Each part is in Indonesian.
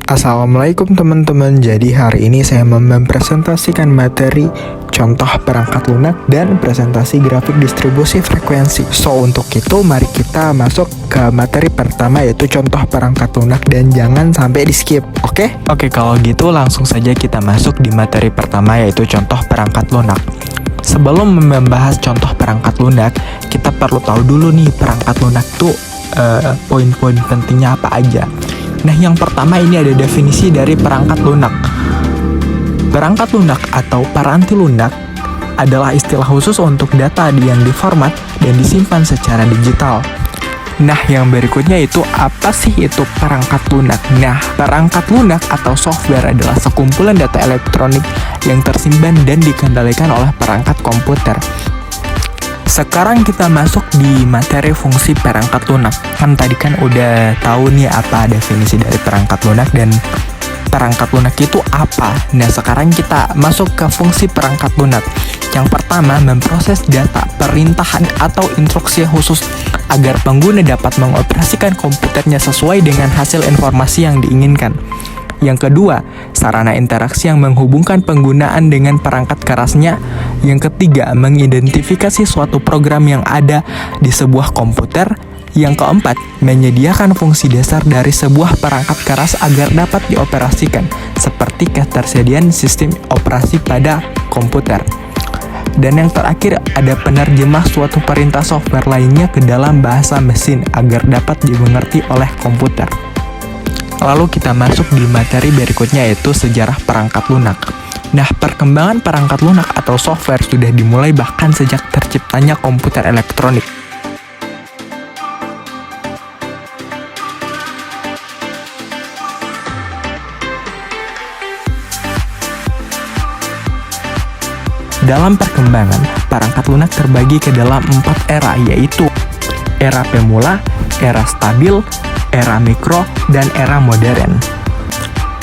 Assalamualaikum teman-teman. Jadi hari ini saya mempresentasikan materi contoh perangkat lunak dan presentasi grafik distribusi frekuensi. So untuk itu mari kita masuk ke materi pertama, yaitu contoh perangkat lunak, dan jangan sampai di skip. Oke, kalau gitu langsung saja kita masuk di materi pertama, yaitu contoh perangkat lunak. Sebelum membahas contoh perangkat lunak, kita perlu tahu dulu nih perangkat lunak tuh poin-poin pentingnya apa aja. Nah, yang pertama ini ada definisi dari perangkat lunak. Perangkat lunak atau paranti lunak adalah istilah khusus untuk data yang diformat dan disimpan secara digital. Nah, yang berikutnya itu apa sih itu perangkat lunak? Nah, perangkat lunak atau software adalah sekumpulan data elektronik yang tersimpan dan dikendalikan oleh perangkat komputer. Sekarang kita masuk di materi fungsi perangkat lunak. Kan tadi kan udah tahu nih apa definisi dari perangkat lunak dan perangkat lunak itu apa. Nah, sekarang kita masuk ke fungsi perangkat lunak. Yang pertama, memproses data, perintahan atau instruksi khusus agar pengguna dapat mengoperasikan komputernya sesuai dengan hasil informasi yang diinginkan. Yang kedua, sarana interaksi yang menghubungkan penggunaan dengan perangkat kerasnya. Yang ketiga, mengidentifikasi suatu program yang ada di sebuah komputer. Yang keempat, menyediakan fungsi dasar dari sebuah perangkat keras agar dapat dioperasikan, seperti ketersediaan sistem operasi pada komputer. Dan yang terakhir, ada penerjemah suatu perintah software lainnya ke dalam bahasa mesin agar dapat dimengerti oleh komputer. Lalu kita masuk di materi berikutnya, yaitu sejarah perangkat lunak. Nah, perkembangan perangkat lunak atau software sudah dimulai bahkan sejak terciptanya komputer elektronik. Dalam perkembangan, perangkat lunak terbagi ke dalam 4 era, yaitu era pemula, era stabil, era mikro, dan era modern.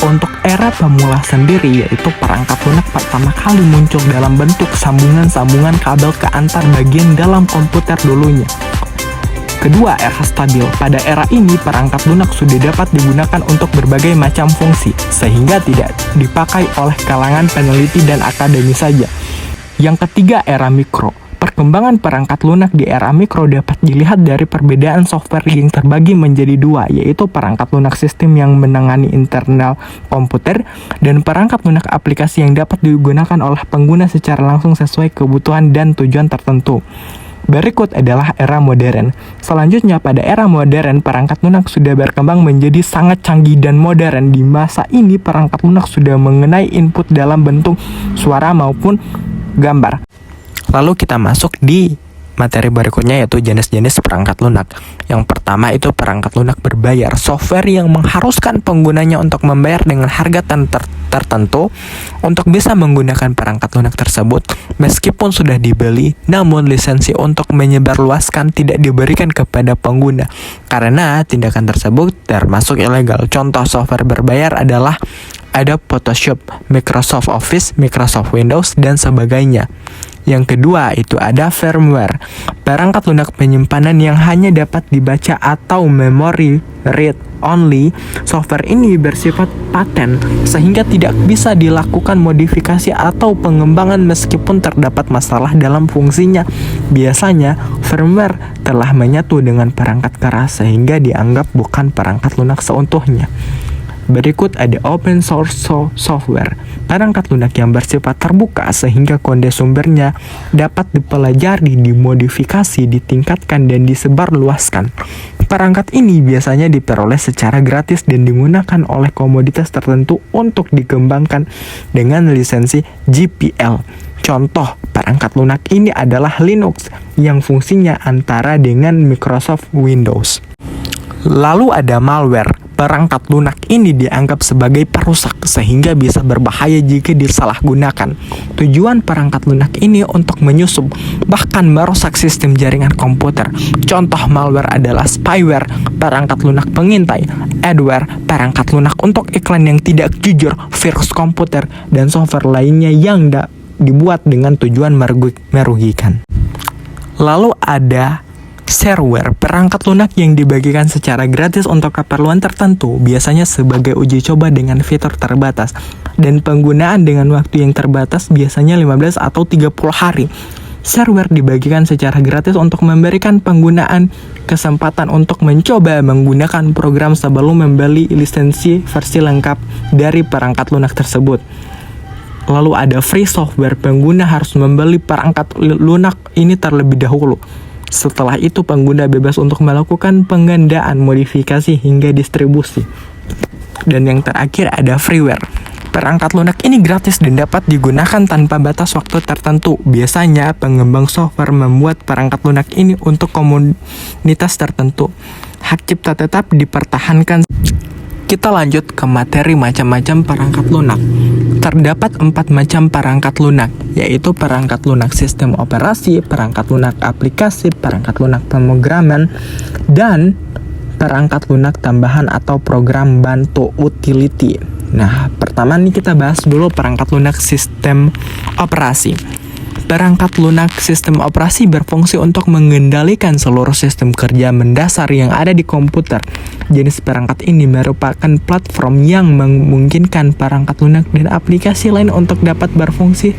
Untuk era pemula sendiri, yaitu perangkat lunak pertama kali muncul dalam bentuk sambungan-sambungan kabel ke antar bagian dalam komputer dulunya. Kedua, era stabil. Pada era ini, perangkat lunak sudah dapat digunakan untuk berbagai macam fungsi, sehingga tidak dipakai oleh kalangan peneliti dan akademi saja. Yang ketiga, era mikro. Perkembangan perangkat lunak di era mikro dapat dilihat dari perbedaan software yang terbagi menjadi 2, yaitu perangkat lunak sistem yang menangani internal komputer dan perangkat lunak aplikasi yang dapat digunakan oleh pengguna secara langsung sesuai kebutuhan dan tujuan tertentu. Berikut adalah era modern. Selanjutnya, pada era modern, perangkat lunak sudah berkembang menjadi sangat canggih dan modern. Di masa ini, perangkat lunak sudah mengenai input dalam bentuk suara maupun gambar. Lalu kita masuk di materi berikutnya, yaitu jenis-jenis perangkat lunak. Yang pertama itu perangkat lunak berbayar, software yang mengharuskan penggunanya untuk membayar dengan harga tertentu untuk bisa menggunakan perangkat lunak tersebut. Meskipun sudah dibeli, namun lisensi untuk menyebarluaskan tidak diberikan kepada pengguna karena tindakan tersebut termasuk ilegal. Contoh software berbayar adalah Adobe Photoshop, Microsoft Office, Microsoft Windows, dan sebagainya. Yang kedua itu ada firmware, perangkat lunak penyimpanan yang hanya dapat dibaca atau memory read only. Software ini bersifat paten sehingga tidak bisa dilakukan modifikasi atau pengembangan meskipun terdapat masalah dalam fungsinya. Biasanya firmware telah menyatu dengan perangkat keras sehingga dianggap bukan perangkat lunak seutuhnya. Berikut ada open source software, perangkat lunak yang bersifat terbuka sehingga kode sumbernya dapat dipelajari, dimodifikasi, ditingkatkan, dan disebarluaskan. Perangkat ini biasanya diperoleh secara gratis dan digunakan oleh komoditas tertentu untuk dikembangkan dengan lisensi GPL. Contoh perangkat lunak ini adalah Linux yang fungsinya antara dengan Microsoft Windows. Lalu ada malware. Perangkat lunak ini dianggap sebagai perusak sehingga bisa berbahaya jika disalahgunakan. Tujuan perangkat lunak ini untuk menyusup bahkan merusak sistem jaringan komputer. Contoh malware adalah spyware, perangkat lunak pengintai, adware, perangkat lunak untuk iklan yang tidak jujur, virus komputer, dan software lainnya yang dibuat dengan tujuan merugikan. Lalu ada Shareware, perangkat lunak yang dibagikan secara gratis untuk keperluan tertentu, biasanya sebagai uji coba dengan fitur terbatas, dan penggunaan dengan waktu yang terbatas biasanya 15 atau 30 hari. Shareware dibagikan secara gratis untuk memberikan penggunaan kesempatan untuk mencoba menggunakan program sebelum membeli lisensi versi lengkap dari perangkat lunak tersebut. Lalu ada free software, pengguna harus membeli perangkat lunak ini terlebih dahulu. Setelah itu pengguna bebas untuk melakukan penggandaan, modifikasi, hingga distribusi. Dan yang terakhir ada freeware. Perangkat lunak ini gratis dan dapat digunakan tanpa batas waktu tertentu. Biasanya pengembang software membuat perangkat lunak ini untuk komunitas tertentu. Hak cipta tetap dipertahankan. Kita lanjut ke materi macam-macam perangkat lunak. Terdapat 4 macam perangkat lunak, yaitu perangkat lunak sistem operasi, perangkat lunak aplikasi, perangkat lunak pemrograman, dan perangkat lunak tambahan atau program bantu utility. Nah, pertama nih kita bahas dulu perangkat lunak sistem operasi. Perangkat lunak sistem operasi berfungsi untuk mengendalikan seluruh sistem kerja mendasar yang ada di komputer. Jenis perangkat ini merupakan platform yang memungkinkan perangkat lunak dan aplikasi lain untuk dapat berfungsi.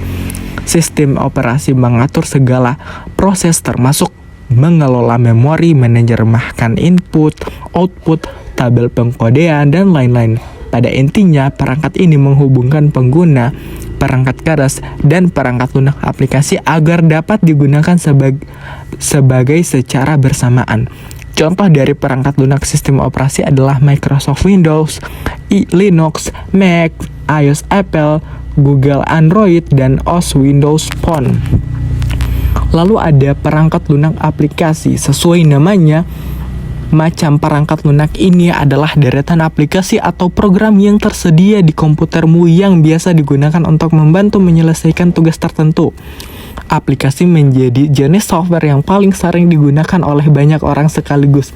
Sistem operasi mengatur segala proses termasuk mengelola memori, menerjemahkan input, output, tabel pengkodean, dan lain-lain. Pada intinya, perangkat ini menghubungkan pengguna, perangkat keras, dan perangkat lunak aplikasi agar dapat digunakan sebagai secara bersamaan. Contoh dari perangkat lunak sistem operasi adalah Microsoft Windows, Linux, Mac, iOS Apple, Google Android, dan OS Windows Phone. Lalu ada perangkat lunak aplikasi. Sesuai namanya, macam perangkat lunak ini adalah deretan aplikasi atau program yang tersedia di komputermu yang biasa digunakan untuk membantu menyelesaikan tugas tertentu. Aplikasi menjadi jenis software yang paling sering digunakan oleh banyak orang sekaligus.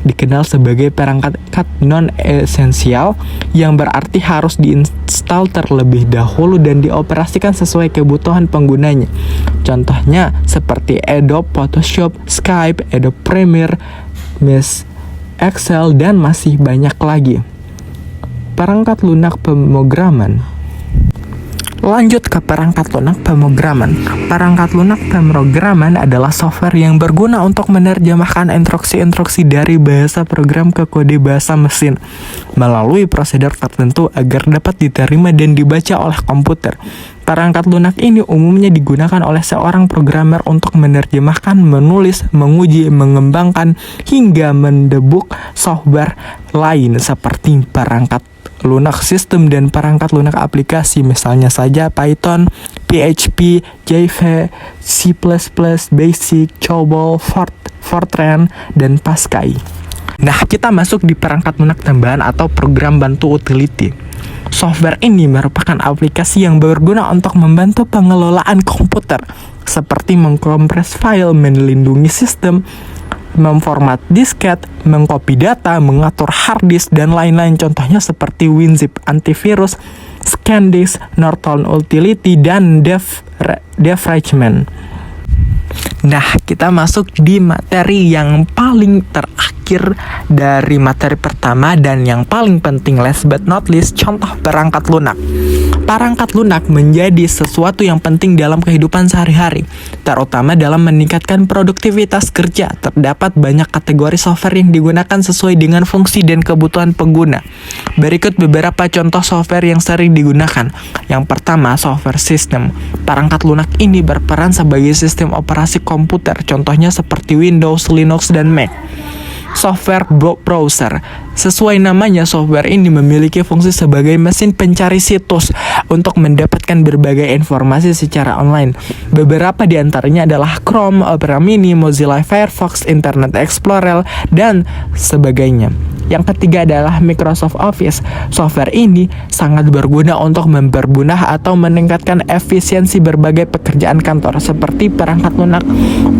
Dikenal sebagai perangkat non-esensial, yang berarti harus diinstal terlebih dahulu dan dioperasikan sesuai kebutuhan penggunanya. Contohnya seperti Adobe Photoshop, Skype, Adobe Premiere, MS Excel, dan masih banyak lagi. Perangkat lunak pemrograman. Lanjut ke perangkat lunak pemrograman. Perangkat lunak pemrograman adalah software yang berguna untuk menerjemahkan instruksi-instruksi dari bahasa program ke kode bahasa mesin melalui prosedur tertentu agar dapat diterima dan dibaca oleh komputer. Perangkat lunak ini umumnya digunakan oleh seorang programmer untuk menerjemahkan, menulis, menguji, mengembangkan, hingga mendebug software lain seperti perangkat lunak sistem dan perangkat lunak aplikasi, misalnya saja Python, PHP, Java, C++, Basic, COBOL, Fortran, dan Pascal. Nah, kita masuk di perangkat lunak tambahan atau program bantu utility. Software ini merupakan aplikasi yang berguna untuk membantu pengelolaan komputer, seperti mengkompres file, melindungi sistem, memformat disket, mengcopy data, mengatur hard disk, dan lain-lain. Contohnya seperti WinZip, antivirus, ScanDisk, Norton Utility, dan Defragment. Nah, kita masuk di materi yang paling terakhir dari materi pertama dan yang paling penting, last but not least, contoh perangkat lunak. Perangkat lunak menjadi sesuatu yang penting dalam kehidupan sehari-hari, terutama dalam meningkatkan produktivitas kerja. Terdapat banyak kategori software yang digunakan sesuai dengan fungsi dan kebutuhan pengguna. Berikut beberapa contoh software yang sering digunakan. Yang pertama, software system. Perangkat lunak ini berperan sebagai sistem operasi komputer, contohnya seperti Windows, Linux, dan Mac. Software browser. Sesuai namanya, software ini memiliki fungsi sebagai mesin pencari situs untuk mendapatkan berbagai informasi secara online. Beberapa di antaranya adalah Chrome, Opera Mini, Mozilla Firefox, Internet Explorer, dan sebagainya. Yang ketiga adalah Microsoft Office. Software ini sangat berguna untuk mempermudah atau meningkatkan efisiensi berbagai pekerjaan kantor seperti perangkat lunak,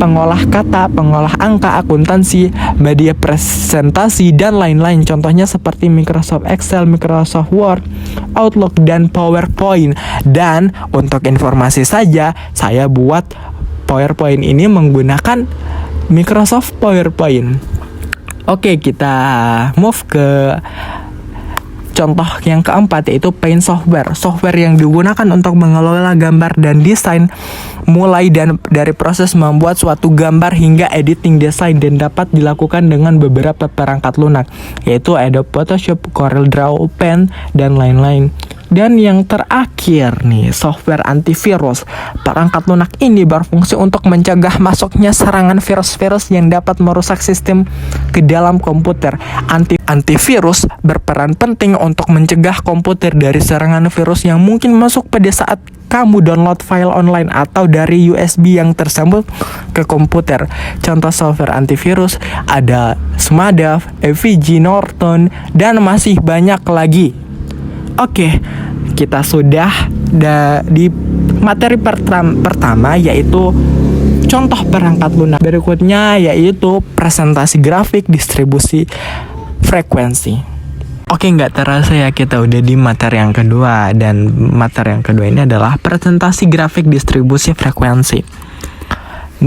pengolah kata, pengolah angka, akuntansi, media presentasi, dan lain-lain. Contohnya seperti Microsoft Excel, Microsoft Word, Outlook, dan PowerPoint. Dan untuk informasi saja, saya buat PowerPoint ini menggunakan Microsoft PowerPoint. Oke, kita move ke contoh yang keempat, yaitu Paint software. Software yang digunakan untuk mengelola gambar dan desain, mulai dari proses membuat suatu gambar hingga editing desain, dan dapat dilakukan dengan beberapa perangkat lunak, yaitu Adobe Photoshop, Corel Draw, Paint, dan lain-lain. Dan yang terakhir nih, software antivirus. Perangkat lunak ini berfungsi untuk mencegah masuknya serangan virus-virus yang dapat merusak sistem ke dalam komputer. Antivirus berperan penting untuk mencegah komputer dari serangan virus yang mungkin masuk pada saat kamu download file online atau dari USB yang tersambung ke komputer. Contoh software antivirus ada Sumdav, AVG, Norton, dan masih banyak lagi. Oke, kita sudah di materi pertama, yaitu contoh perangkat lunak. Berikutnya yaitu presentasi grafik, distribusi frekuensi. Oke, nggak terasa ya kita udah di materi yang kedua, dan materi yang kedua ini adalah presentasi grafik, distribusi frekuensi.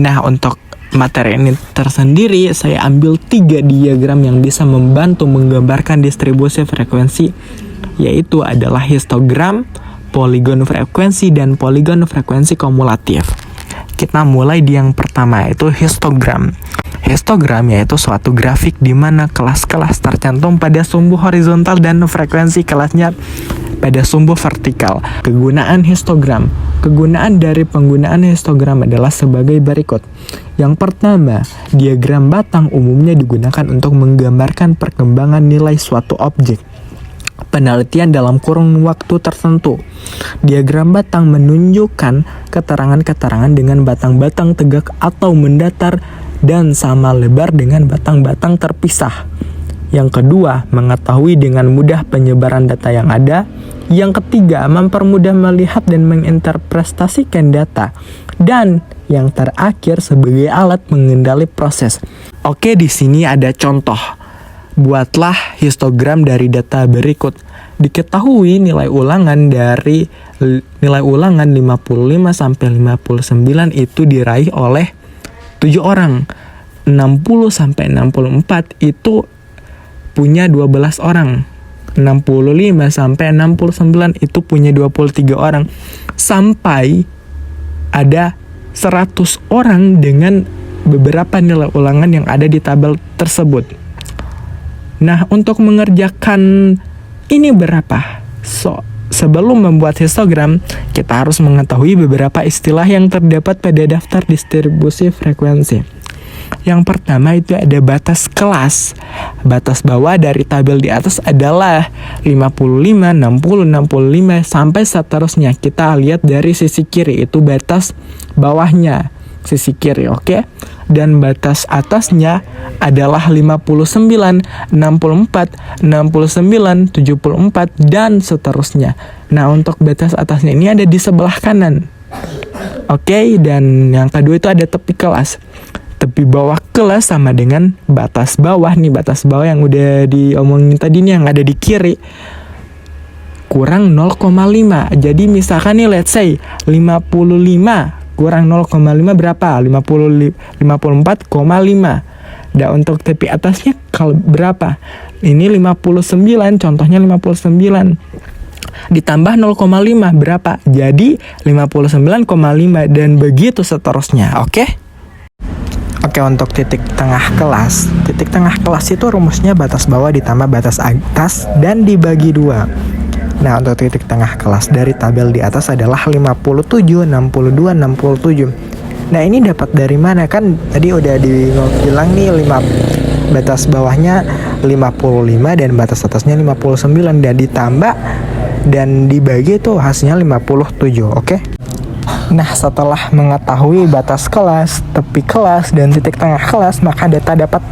Nah, untuk materi ini tersendiri saya ambil 3 diagram yang bisa membantu menggambarkan distribusi frekuensi, yaitu adalah histogram, poligon frekuensi, dan poligon frekuensi kumulatif. Kita mulai di yang pertama, yaitu histogram. Histogram yaitu suatu grafik di mana kelas-kelas tercantum pada sumbu horizontal dan frekuensi kelasnya pada sumbu vertikal. Kegunaan histogram. Kegunaan dari penggunaan histogram adalah sebagai berikut. Yang pertama, diagram batang umumnya digunakan untuk menggambarkan perkembangan nilai suatu objek. Penelitian dalam kurun waktu tertentu. Diagram batang menunjukkan keterangan-keterangan dengan batang-batang tegak atau mendatar dan sama lebar dengan batang-batang terpisah. Yang kedua, mengetahui dengan mudah penyebaran data yang ada. Yang ketiga, mempermudah melihat dan menginterpretasikan data. Dan yang terakhir, sebagai alat mengendali proses. Oke, di sini ada contoh. Buatlah histogram dari data berikut. Diketahui nilai ulangan 55 sampai 59 itu diraih oleh 7 orang. 60 sampai 64 itu punya 12 orang. 65 sampai 69 itu punya 23 orang. Sampai ada 100 orang dengan beberapa nilai ulangan yang ada di tabel tersebut. Nah, untuk mengerjakan ini berapa? Sebelum membuat histogram, kita harus mengetahui beberapa istilah yang terdapat pada daftar distribusi frekuensi. Yang pertama itu ada batas kelas. Batas bawah dari tabel di atas adalah 55, 60, 65, sampai seterusnya. Kita lihat dari sisi kiri, itu batas bawahnya. Sisi kiri, oke? Dan batas atasnya adalah 59, 64, 69, 74, dan seterusnya. Nah, untuk batas atasnya ini ada di sebelah kanan. Oke, dan yang kedua itu ada tepi kelas. Tepi bawah kelas sama dengan batas bawah nih, batas bawah yang udah diomongin tadi nih, yang ada di kiri. Kurang 0,5. Jadi misalkan nih, let's say 55 kurang 0,5 berapa? 54,5. Dan untuk tepi atasnya kalau berapa? Ini 59, contohnya 59. Ditambah 0,5 berapa? Jadi 59,5, dan begitu seterusnya, oke? Oke, untuk titik tengah kelas. Titik tengah kelas itu rumusnya batas bawah ditambah batas atas dan dibagi 2. Nah, untuk titik tengah kelas dari tabel di atas adalah 57, 62, 67. Nah, ini dapat dari mana? Kan tadi udah bilang nih, batas bawahnya 55 dan batas atasnya 59, dan ditambah dan dibagi itu hasilnya 57, oke? Nah, setelah mengetahui batas kelas, tepi kelas, dan titik tengah kelas, maka data dapat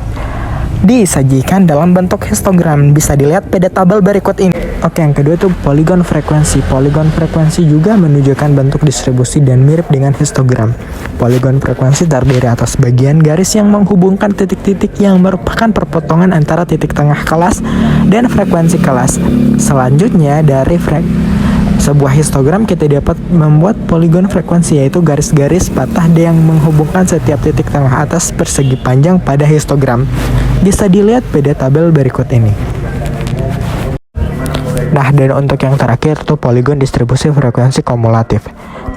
disajikan dalam bentuk histogram. Bisa dilihat pada tabel berikut ini. Oke, yang kedua itu poligon frekuensi. Poligon frekuensi juga menunjukkan bentuk distribusi dan mirip dengan histogram. Poligon frekuensi terdiri atas bagian garis yang menghubungkan titik-titik yang merupakan perpotongan antara titik tengah kelas dan frekuensi kelas. Selanjutnya sebuah histogram kita dapat membuat poligon frekuensi, yaitu garis-garis patah yang menghubungkan setiap titik tengah atas persegi panjang pada histogram. Bisa dilihat pada tabel berikut ini. Nah, dan untuk yang terakhir tuh poligon distribusi frekuensi kumulatif.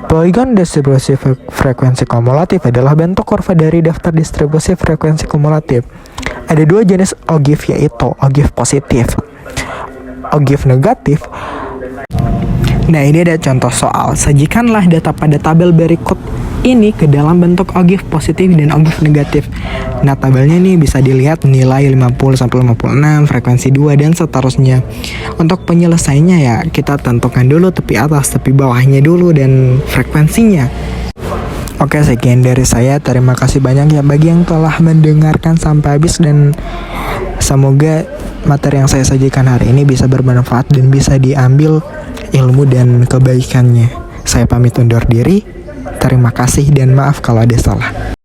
Poligon distribusi frekuensi kumulatif adalah bentuk kurva dari daftar distribusi frekuensi kumulatif. Ada dua jenis ogive, yaitu ogive positif, ogive negatif. Nah, ini ada contoh soal. Sajikanlah data pada tabel berikut ini ke dalam bentuk ogive positif dan ogive negatif. Nah, tabelnya nih bisa dilihat nilai 50 sampai 56, frekuensi 2 dan seterusnya. Untuk penyelesaiannya ya kita tentukan dulu tepi atas, tepi bawahnya dulu dan frekuensinya. Oke, sekian dari saya. Terima kasih banyak ya bagi yang telah mendengarkan sampai habis, dan semoga materi yang saya sajikan hari ini bisa bermanfaat dan bisa diambil ilmu dan kebaikannya. Saya pamit undur diri. Terima kasih dan maaf kalau ada salah.